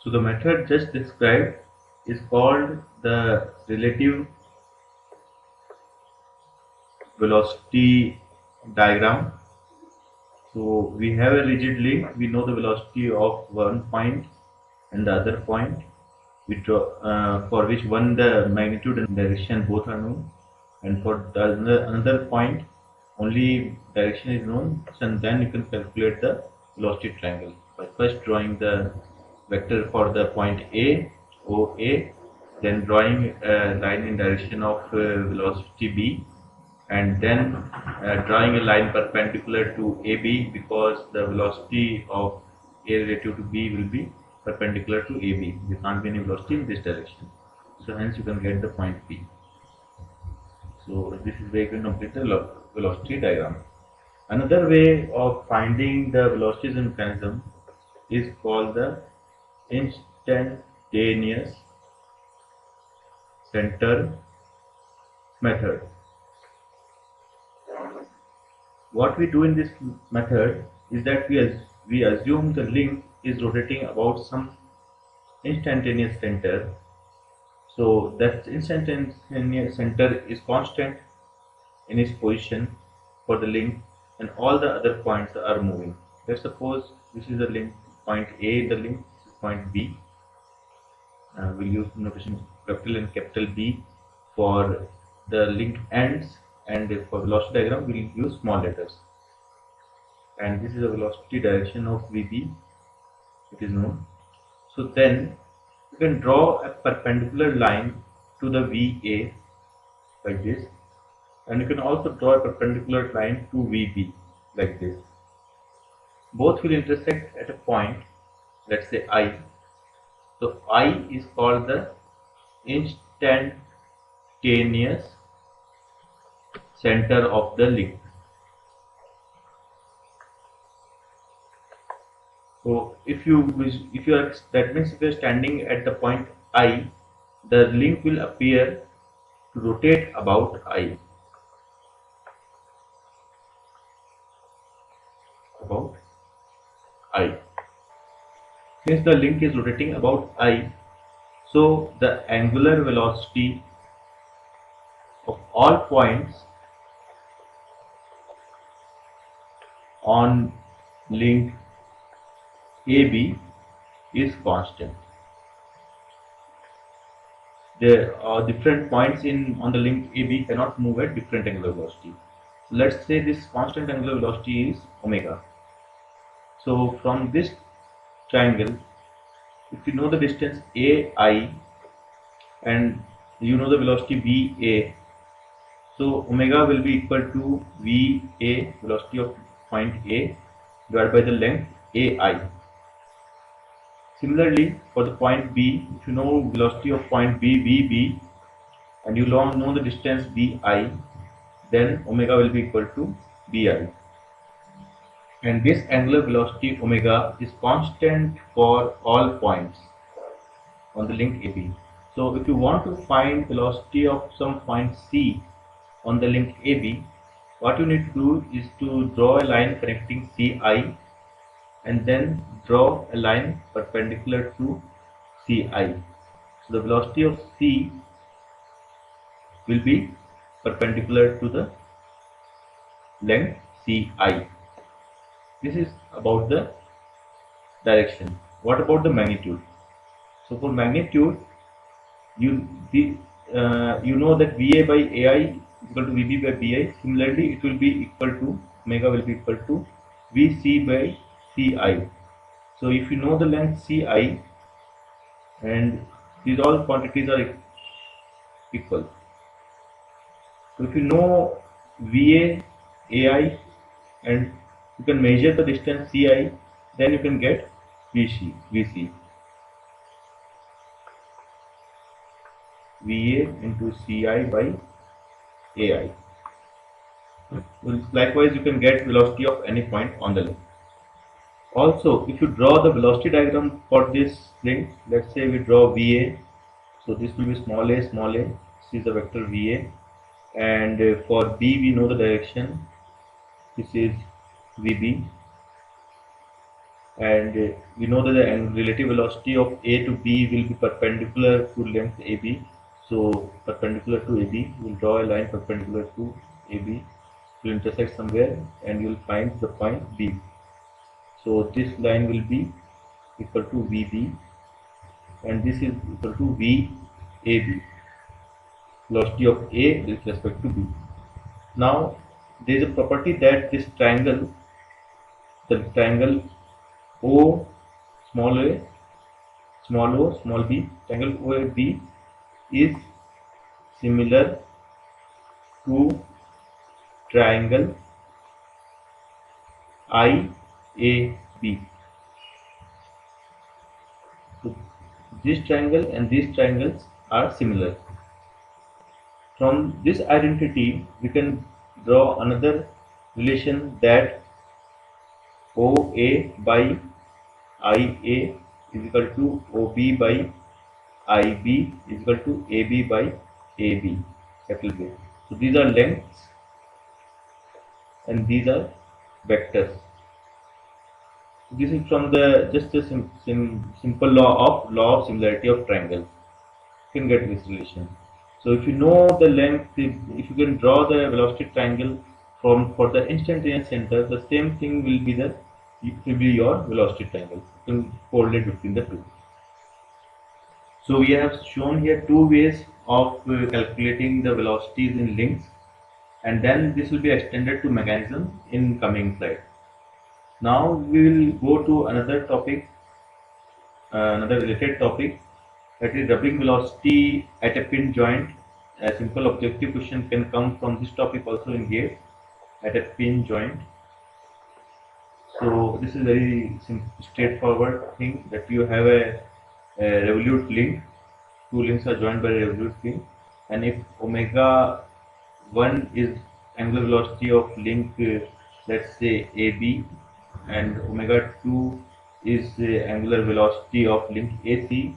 So the method just described is called the relative velocity diagram. So we have a rigid link, we know the velocity of one point and the other point, we draw, for which one the magnitude and direction both are known, and for the another point only direction is known, and then you can calculate the velocity triangle by first drawing the vector for the point A, OA, then drawing a line in direction of velocity B, and then drawing a line perpendicular to AB, because the velocity of A relative to B will be perpendicular to AB. There can't be any velocity in this direction. So hence you can get the point P. So this is where you can complete the velocity diagram. Another way of finding the velocities in mechanism is called the instantaneous center method. What we do in this method is that we assume the link is rotating about some instantaneous center. So that instantaneous center is constant in its position for the link, and all the other points are moving. Let's suppose this is the link point A, the link, this is point B. We'll use notation capital and capital B for the link ends, and for velocity diagram we'll use small letters. And this is the velocity direction of VB, it is known. So then you can draw a perpendicular line to the VA like this, and you can also draw a perpendicular line to VB like this. Both will intersect at a point, let's say I. So I is called the instantaneous center of the link. So if you are, that means if you are standing at the point I, the link will appear to rotate about I. About I. Since the link is rotating about I, so the angular velocity of all points on link AB is constant. There are different points on the link AB cannot move at different angular velocity. So let's say this constant angular velocity is omega. So from this triangle, if you know the distance AI and you know the velocity VA, so omega will be equal to VA, velocity of point A, divided by the length AI. Similarly, for the point B, if you know velocity of point B, VB, and you know the distance BI, then omega will be equal to BI. And this angular velocity omega is constant for all points on the link AB. So if you want to find velocity of some point C on the link AB, what you need to do is to draw a line connecting CI and then draw a line perpendicular to CI. So the velocity of C will be perpendicular to the length CI. This is about the direction. What about the magnitude? So for magnitude, you know that VA by AI is equal to VB by BI. Similarly, it will be equal to, omega will be equal to VC by CI. So if you know the length CI, and these all quantities are equal. So if you know VA, AI, and you can measure the distance CI, then you can get VC. VA into CI by AI. Likewise, you can get velocity of any point on the link. Also, if you draw the velocity diagram for this link, let's say we draw VA, so this will be small a, this is the vector VA, and for B we know the direction, this is VB, and we know that the relative velocity of A to B will be perpendicular to length AB. So perpendicular to AB, we will draw a line perpendicular to AB, will intersect somewhere, and you will find the point B. So this line will be equal to VB, and this is equal to VAB, velocity of A with respect to B. Now there is a property that this triangle, the triangle O small a small b, triangle OAB is similar to triangle IAB. So this triangle and these triangles are similar. From this identity, we can draw another relation that OA by IA is equal to OB by IB is equal to AB by AB, capital B. So these are lengths and these are vectors. So this is from the just a simple law of similarity of triangles. You can get this relation. So if you know the length, if you can draw the velocity triangle for the instantaneous center, the same thing will be your velocity triangle. You can correlate between the two. So we have shown here two ways of calculating the velocities in links, and then this will be extended to mechanism in coming slide. Now we will go to another topic, another related topic, that is rubbing velocity at a pin joint. A simple objective question can come from this topic also in GATE, at a pin joint. So this is very straightforward thing, that you have a revolute link, two links are joined by a revolute link, and if omega 1 is angular velocity of link, let's say AB, and omega 2 is the angular velocity of link AC,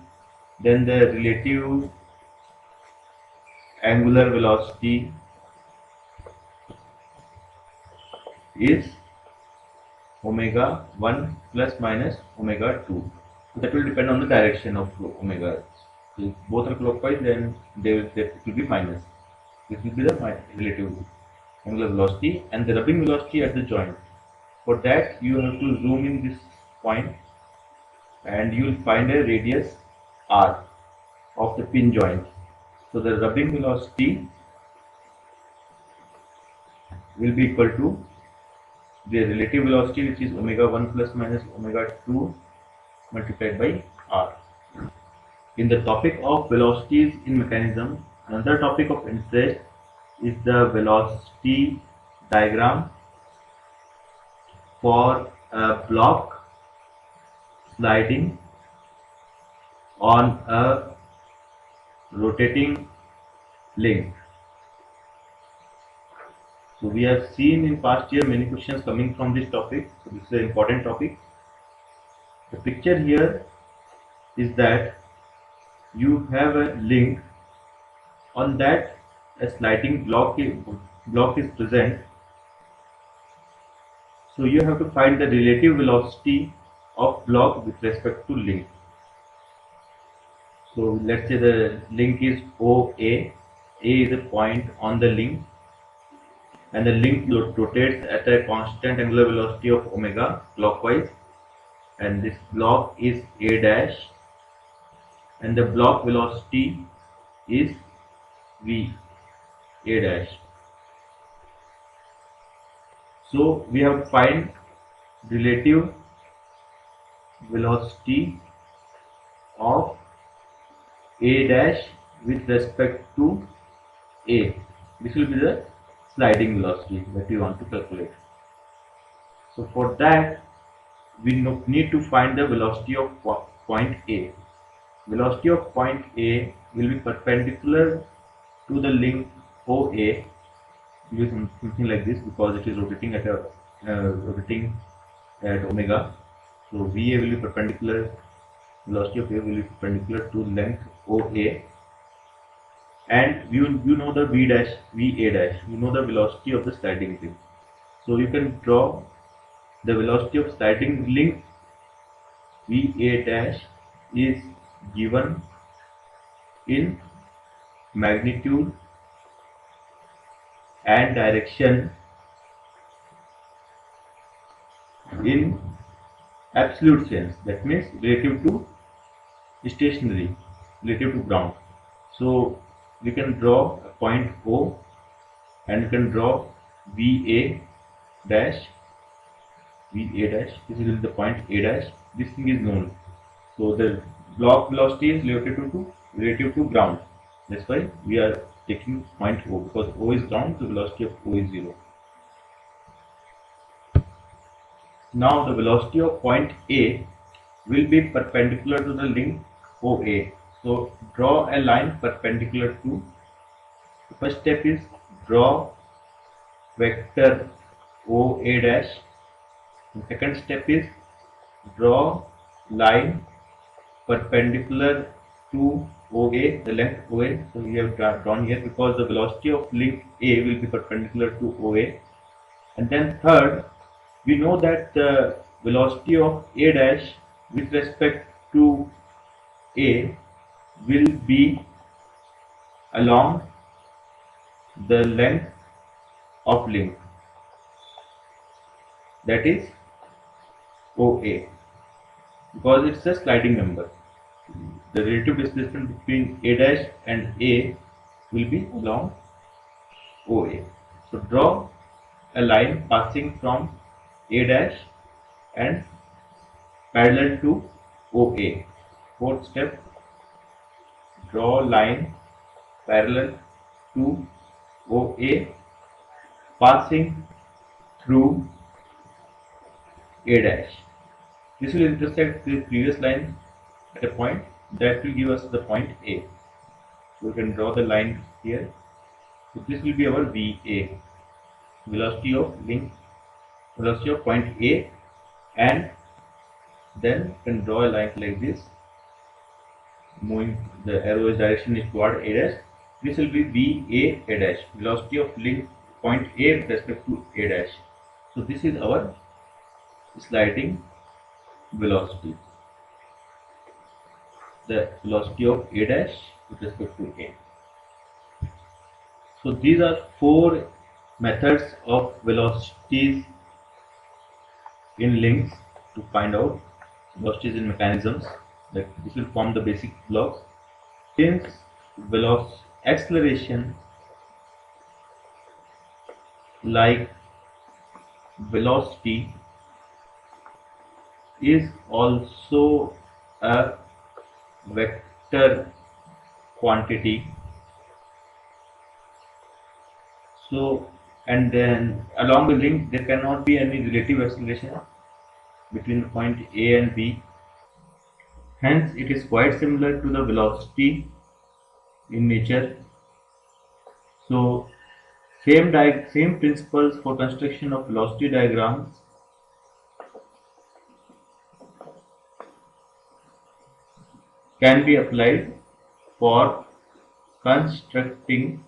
then the relative angular velocity is omega 1 plus minus omega 2. So that will depend on the direction of omega. So if both are clockwise, then it will be minus. This will be the relative angular velocity and the rubbing velocity at the joint. For that, you have to zoom in this point and you will find a radius r of the pin joint. So the rubbing velocity will be equal to the relative velocity, which is omega 1 plus minus omega 2 multiplied by r. In the topic of velocities in mechanism, another topic of interest is the velocity diagram for a block sliding on a rotating link. So we have seen in past year many questions coming from this topic. So this is an important topic. The picture here is that you have a link, on that a sliding block is present. So you have to find the relative velocity of block with respect to link. So let's say the link is OA. A is a point on the link, and the link rotates at a constant angular velocity of omega clockwise, and this block is A dash, and the block velocity is V A dash. So we have to find relative velocity of A dash with respect to A. This will be the sliding velocity that we want to calculate. So for that, we need to find the velocity of point A. Velocity of point A will be perpendicular to the link OA. Use something like this because it is rotating at omega. So VA will be perpendicular. Velocity of A will be perpendicular to length OA. And you know the V dash, VA dash, you know the velocity of the sliding link. So you can draw the velocity of sliding link VA dash is given in magnitude and direction in absolute sense, that means relative to stationary, relative to ground. So we can draw a point O and we can draw VA dash. This is the point A dash. This thing is known. So the block velocity is relative to ground. That's why we are taking point O, because O is ground, the velocity of O is 0. Now the velocity of point A will be perpendicular to the link OA. So draw a line perpendicular to. The first step is draw vector OA dash. The second step is draw line perpendicular to OA, the length OA. So we have drawn here because the velocity of link A will be perpendicular to OA. And then third, we know that the velocity of A dash with respect to A will be along the length of link, that is OA, because it's a sliding number. The relative displacement between A dash and A will be along OA. So draw a line passing from A dash and parallel to OA. Fourth step, draw line parallel to OA passing through A dash. This will intersect the previous line at a point that will give us the point A. So we can draw the line here. So this will be our VA, velocity of point A, and then you can draw a line like this, moving the arrow's direction is toward A dash. This will be VA A dash, velocity of link point A with respect to A dash. So this is our sliding velocity, the velocity of A dash with respect to A. So these are 4 methods of velocities in links to find out velocities in mechanisms. That this will form the basic blocks. Since acceleration like velocity is also a vector quantity, so and then along the link there cannot be any relative acceleration between the point A and B. Hence it is quite similar to the velocity in nature. So same principles for construction of velocity diagrams can be applied for constructing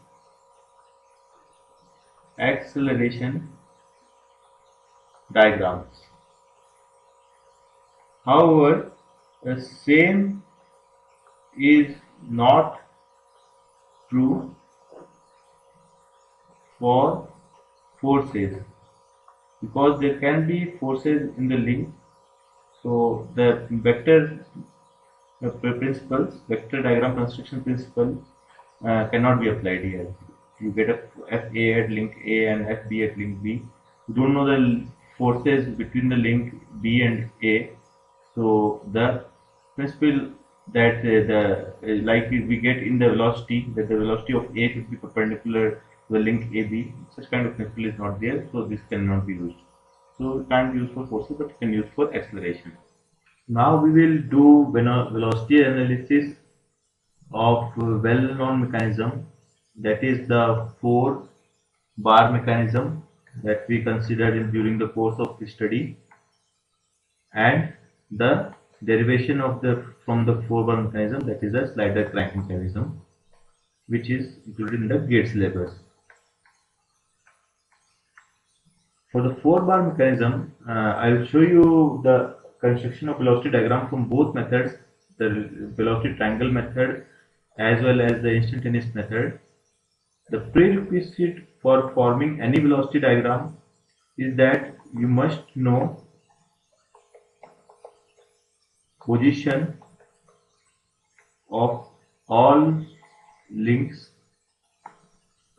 acceleration diagrams. However, the same is not true for forces, because there can be forces in the link. So the vector vector diagram construction principle cannot be applied here. You get a FA at link A and FB at link B. You don't know the forces between the link B and A. So the principle that like we get in the velocity, that the velocity of A should be perpendicular to the link AB, such kind of principle is not there, so this cannot be used. So it can't be used for forces, but it can be used for acceleration. Now we will do velocity analysis of well-known mechanism, that is the 4-bar mechanism that we considered during the course of the study, and the derivation of from the 4-bar mechanism, that is a slider crank mechanism, which is included in the GATE syllabus. For the 4-bar mechanism, I will show you the construction of velocity diagram from both methods, the velocity triangle method as well as the instantaneous method. The prerequisite for forming any velocity diagram is that you must know position of all links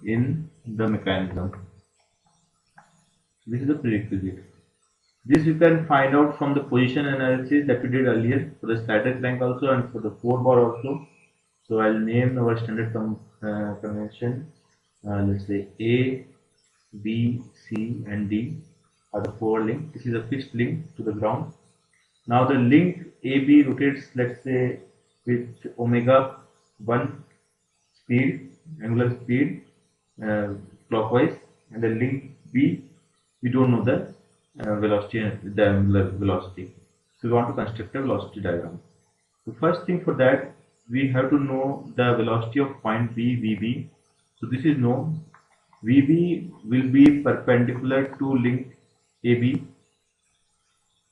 in the mechanism. This is the prerequisite. This you can find out from the position analysis that we did earlier for the static crank also and for the 4-bar also. So I'll name our standard convention. Let's say A, B, C and D are the 4 links. This is a fixed link to the ground. Now the link AB rotates, let's say, with omega 1 speed, angular speed, clockwise, and the link B, we don't know the velocity, the angular velocity. So we want to construct a velocity diagram. The first thing for that, we have to know the velocity of point B, VB. So this is known. VB will be perpendicular to link AB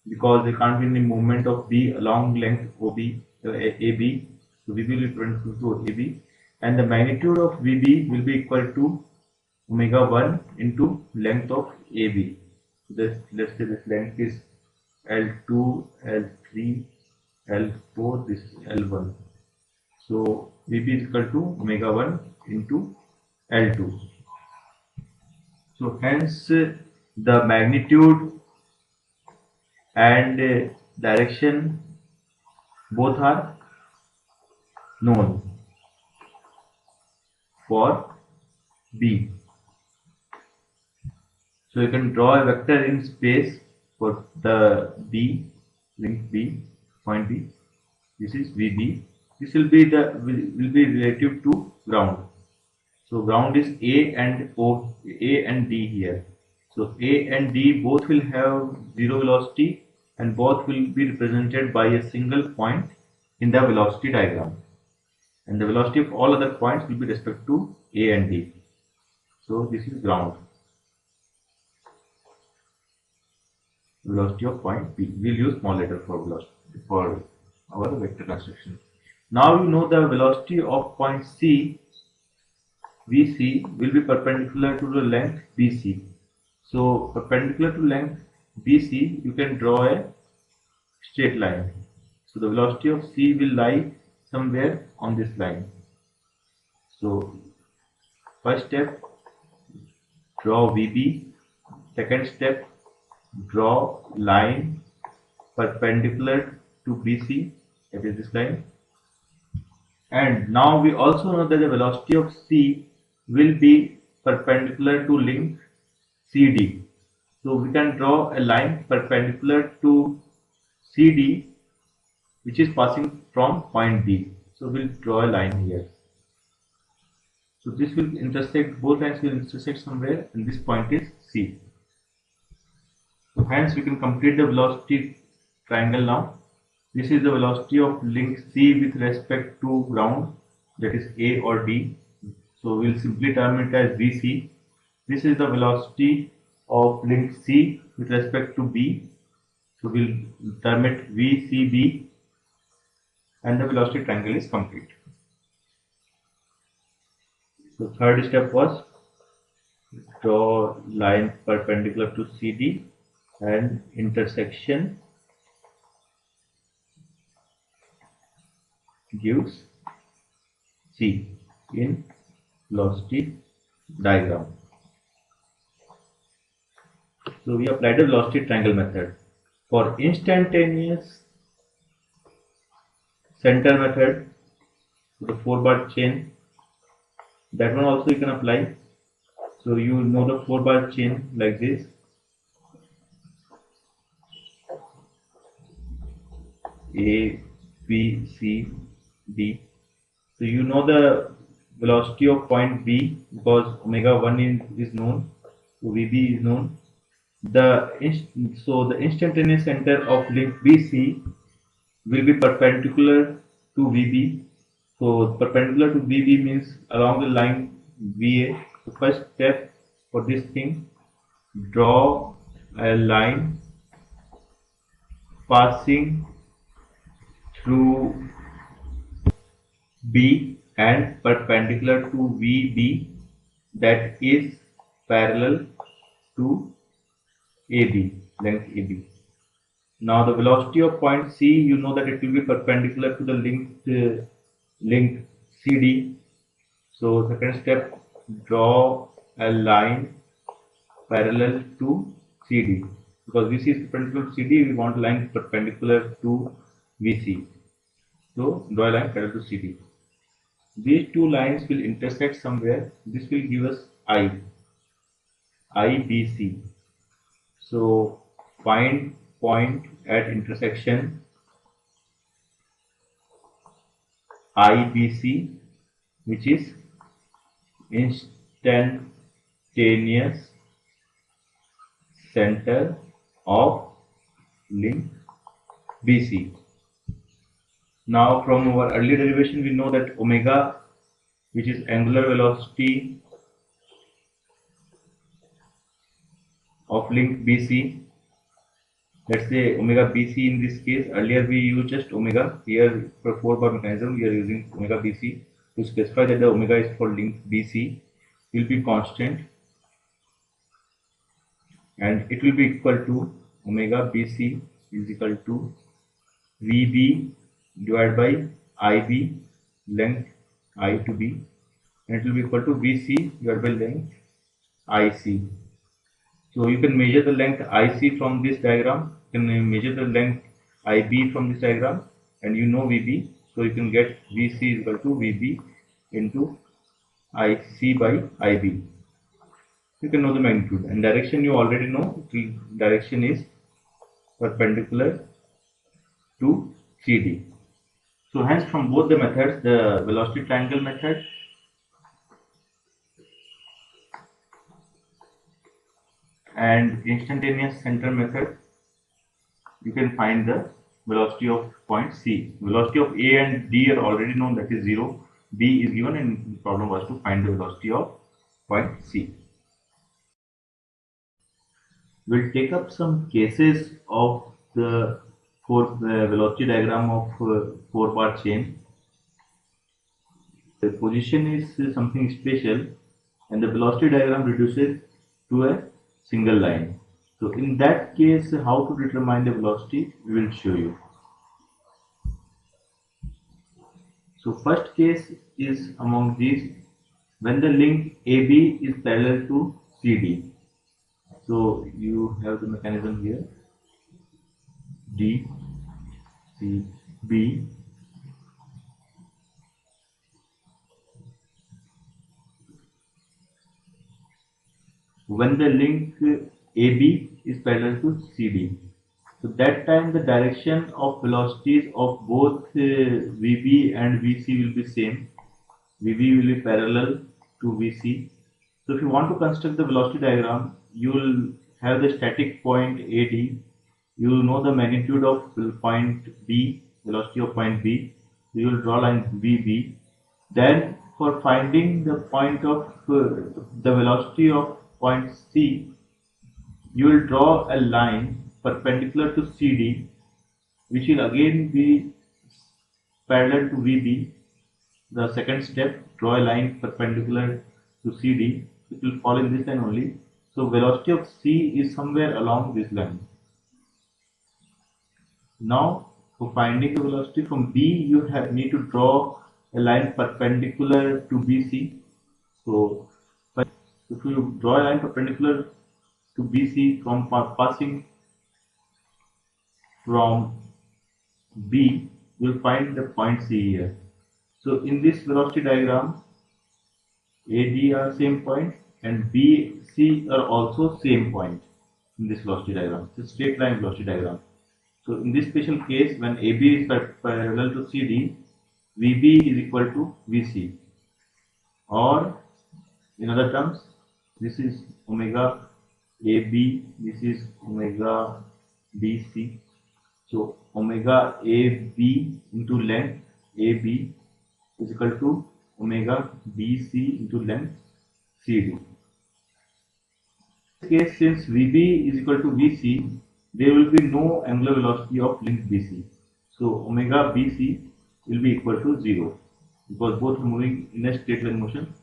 because there can't be any movement of B along length OB, AB. So VB will be perpendicular to AB, and the magnitude of VB will be equal to omega 1 into length of AB. Let's say this length is L2, L3, L4, this is L1. So VB is equal to omega 1 into L2. So hence the magnitude and direction both are known for B. So you can draw a vector in space for the B, link B, point B. This is VB. This will be relative to ground. So ground is A and D here. So A and D both will have zero velocity and both will be represented by a single point in the velocity diagram. And the velocity of all other points will be respect to A and D. So this is ground. Velocity of point B. We'll use small letter for velocity for our vector construction. Now you know the velocity of point C, VC, will be perpendicular to the length BC. So perpendicular to length BC, you can draw a straight line. So the velocity of C will lie somewhere on this line. So first step, draw VB. Second step, draw line perpendicular to BC, that is this line. And now we also know that the velocity of C will be perpendicular to link CD. So we can draw a line perpendicular to CD which is passing from point B. So we'll draw a line here. So this will intersect, both lines will intersect somewhere, and this point is C. So hence we can complete the velocity triangle now. This is the velocity of link C with respect to ground, that is A or D. So we'll simply term it as VC. This is the velocity of link C with respect to B. So we'll term it VCB, and the velocity triangle is complete. So third step was draw line perpendicular to CD and intersection gives C in velocity diagram. So we applied the velocity triangle method. For instantaneous center method, the 4-bar chain, that one also you can apply. So you know the 4-bar chain like this. A, B, C, D. So you know the velocity of point B because omega 1 is known, so VB is known. So the instantaneous center of link BC will be perpendicular to VB. So perpendicular to VB means along the line VA. So first step for this thing, draw a line passing through B and perpendicular to VB, that is parallel to AB, length AB. Now the velocity of point C, you know that it will be perpendicular to the length CD. So second step, draw a line parallel to CD. Because VC is perpendicular to CD, we want line perpendicular to VC. So draw a line parallel to CD. These two lines will intersect somewhere. This will give us IBC. So find point at intersection IBC, which is instantaneous center of length BC. Now from our earlier derivation we know that omega, which is angular velocity of length BC, let's say omega BC in this case. Earlier we used just omega. Here for 4-bar mechanism we are using omega BC to specify that the omega is for length BC will be constant, and it will be equal to omega BC is equal to VB divided by IB, length I to B, and it will be equal to VC divided by length IC. So you can measure the length IC from this diagram, you can measure the length IB from this diagram, and you know VB, so you can get VC is equal to VB into IC by IB. You can know the magnitude, and direction you already know. The direction is perpendicular to CD. So hence from both the methods, the velocity triangle method and instantaneous center method, you can find the velocity of point C. Velocity of A and D are already known, that is 0. B is given, and the problem was to find the velocity of point C. We'll take up some cases of the velocity diagram of 4-bar chain. The position is something special, and the velocity diagram reduces to a single line. So in that case, how to determine the velocity, we will show you. So first case is among these, when the length AB is parallel to CD. So you have the mechanism here, D, C, B. When the length AB is parallel to CD. So that time the direction of velocities of both VB and VC will be same. VB will be parallel to VC. So if you want to construct the velocity diagram, you will have the static point AD. You will know the magnitude of point B, velocity of point B. You will draw line VB. Then for finding the point of the velocity of point C, you will draw a line perpendicular to CD, which will again be parallel to VB. The second step, draw a line perpendicular to CD. It will fall in this line only. So velocity of C is somewhere along this line. Now for finding the velocity from B, you need to draw a line perpendicular to BC. So if you draw a line perpendicular to BC from passing from B, you will find the point C here. So in this velocity diagram, AD are same point and BC are also same point in this velocity diagram. It's a straight line velocity diagram. So in this special case, when AB is parallel to CD, VB is equal to VC, or in other terms, this is omega AB, this is omega BC. So omega AB into length AB is equal to omega BC into length CD. In this case, since VB is equal to VC, there will be no angular velocity of length BC. So omega BC will be equal to 0 because both are moving in a straight line motion.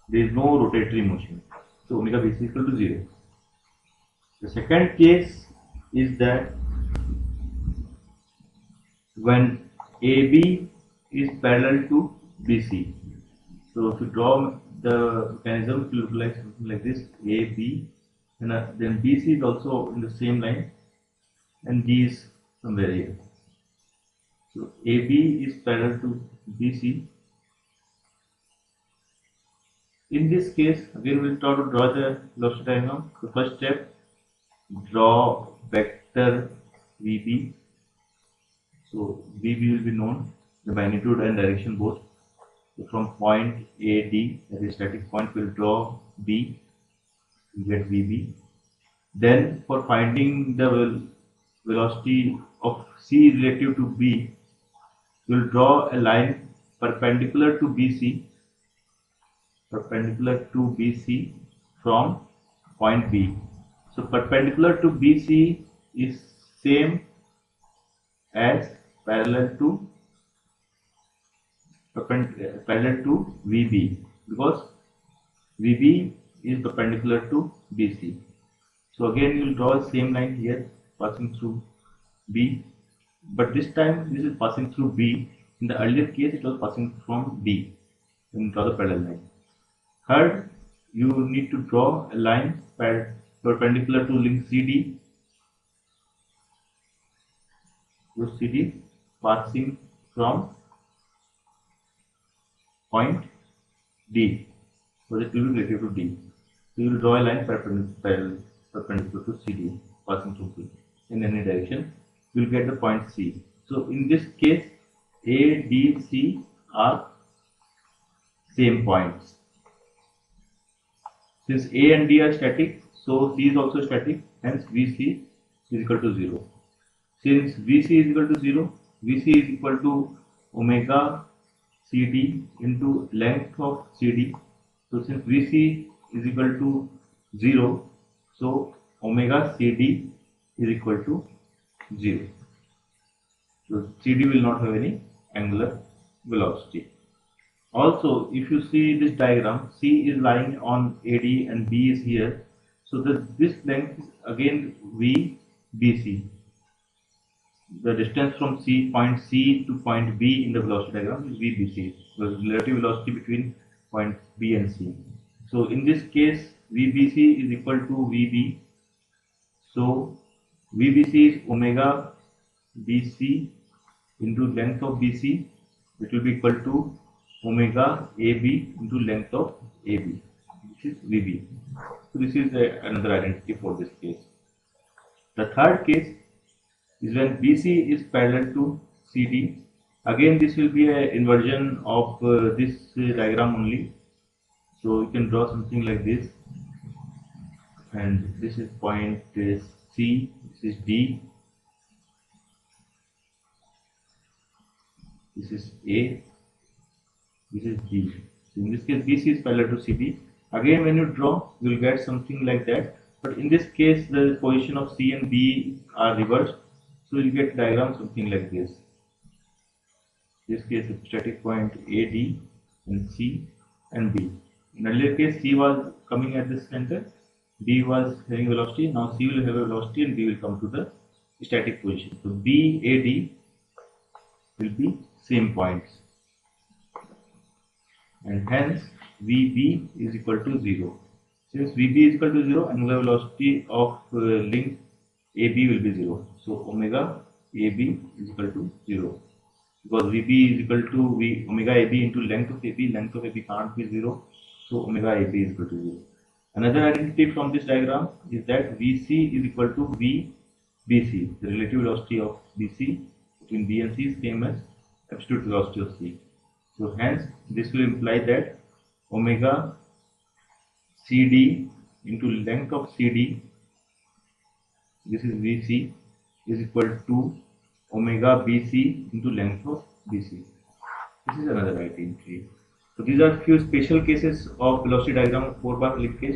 There is no rotatory motion. So omega BC is equal to 0. The second case is that when AB is parallel to BC. So if you draw the mechanism, it will look like something like this: AB, and then BC is also in the same line, and D is somewhere here. So AB is parallel to BC. In this case, again we will try to draw the velocity diagram. The first step, draw vector VB. So VB will be known, the magnitude and direction both. So from point AD, that is static point, we will draw B, we get VB. Then for finding the velocity of C relative to B, we will draw a line perpendicular to BC from point B. So perpendicular to BC is same as parallel to VB, because VB is perpendicular to BC. So again you will draw the same line here passing through B, but this time this is passing through B. In the earlier case it was passing from D. Then draw the parallel line. Third, you need to draw a line perpendicular to length CD. CD passing from point D, so it will be relative to D. So you will draw a line perpendicular to CD passing through B in any direction. You will get the point C. So in this case, A, D, C are same points. Since A and D are static, so C is also static, hence VC is equal to 0. Since VC is equal to 0, VC is equal to omega CD into length of CD. So since VC is equal to 0, so omega CD is equal to 0. So CD will not have any angular velocity. Also, if you see this diagram, C is lying on AD and B is here. So this length is again VBC. The distance from point C to point B in the velocity diagram is VBC, the relative velocity between point B and C. So in this case, VBC is equal to VB. So VBC is omega BC into length of BC, which will be equal to omega AB into length of AB, which is VB. So this is another identity for this case. The third case is when BC is parallel to CD. Again, this will be an inversion of this diagram only. So you can draw something like this, and this is point C, this is D, this is A, this is D. So in this case, BC is parallel to CD. Again, when you draw, you will get something like that. But in this case, the position of C and B are reversed. So you get diagram something like this. This case is static point AD and C and B. In earlier case, C was coming at this center, B was having velocity. Now C will have a velocity and B will come to the static position. So B, AD will be same points, and hence VB is equal to 0. Since VB is equal to 0, angular velocity of length AB will be 0. So omega AB is equal to 0. Because VB is equal to omega AB into length of AB. Length of AB can't be 0. So omega AB is equal to 0. Another identity from this diagram is that VC is equal to VBC. The relative velocity of BC between B and C is same as absolute velocity of C. So hence this will imply that omega CD into length of CD, this is VC, is equal to omega BC into length of BC. This is another identity. So these are few special cases of velocity diagram of 4-bar linkage.